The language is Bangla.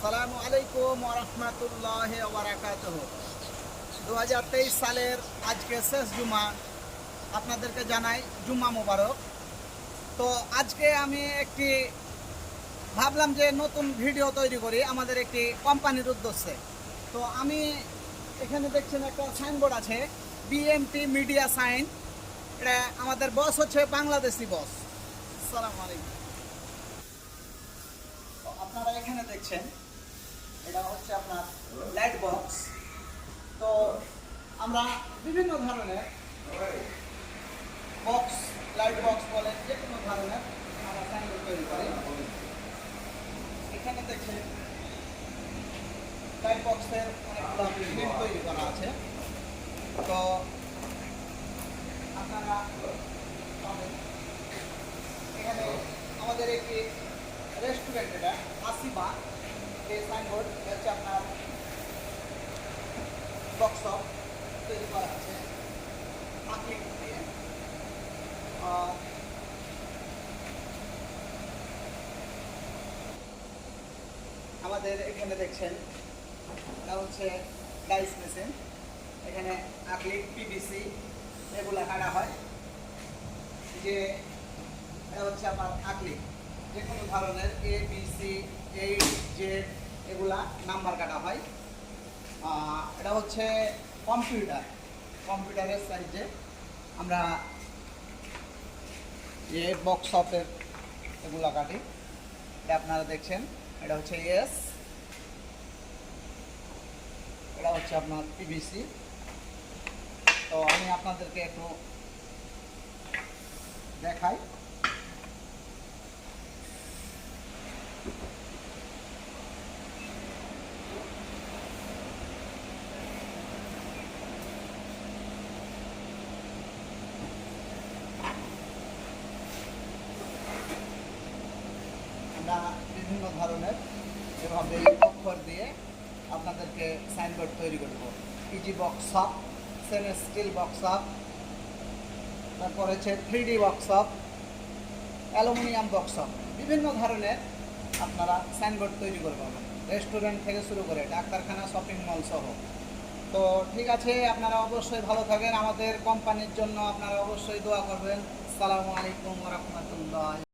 আসসালামু আলাইকুম ওয়া রাহমাতুল্লাহি ওয়া বারাকাতুহু। 2023 সালের আজকে শেষ জুমা, আপনাদেরকে জানাই জুম্মা মোবারক। তো আজকে আমি ভাবলাম যে নতুন ভিডিও তৈরি করি আমাদের একটি কোম্পানির উদ্দেশ্যে। তো আমি এখানে দেখছেন একটা সাইনবোর্ড আছে, বিএমপি মিডিয়া সাইন। এটা আমাদের বস হচ্ছে বাংলাদেশি বস। আসসালামু আলাইকুম। তো আপনারা এখানে দেখছেন এটা হচ্ছে আপনার লাইট বক্স। তো আমরা বিভিন্ন ধরনের বক্স, লাইট বক্স বলেন, যে কোনো ধরনের আমরা সাইনবোর্ড তৈরি করি। এখানে দেখছেন লাইট বক্সের অনেকগুলো প্রিন্ট তৈরি করা আছে। তো আপনারা পাবেন এখানে আমাদের একটি রেস্টুরেন্ট, এটা আসিবা, এই সাইনবোর্ড হচ্ছে আপনার বক্স তৈরি করা আছে আঁকি দিয়ে। আমাদের এখানে দেখছেন এটা হচ্ছে ডাইস মেশিন। এখানে আক্রিলিক, পিভিসি এগুলা কাটা হয়। যে এটা হচ্ছে আপনার আক্রিলিক, যে কোনো ধরনের A B C H Z এগুলা নাম্বার কাটা হয়। এটা হচ্ছে কম্পিউটারের সাইজে আমরা যে বক্স শপের এগুলা কাটি। এটা আপনারা দেখছেন, এটা হচ্ছে এস, এটা হচ্ছে আপনার পিভিসি। তো আমি আপনাদেরকে একটু দেখাই। আমরা বিভিন্ন ধরনের এভাবে অক্ষর দিয়ে আপনাদেরকে সাইনবোর্ড তৈরি করব। Easy box shop, stainless steel box shop, তারপর হচ্ছে 3D box shop, aluminium box shop, বিভিন্ন ধরনের আপনারা সাইনবোর্ড তৈরি করে পাবেন, রেস্টুরেন্ট থেকে শুরু করে ডাক্তারখানা, শপিং মল সহ। তো ঠিক আছে, আপনারা অবশ্যই ভালো থাকবেন। আমাদের কোম্পানির জন্য আপনারা অবশ্যই দোয়া করবেন। আসসালামু আলাইকুম ওয়া রাহমাতুল্লাহ।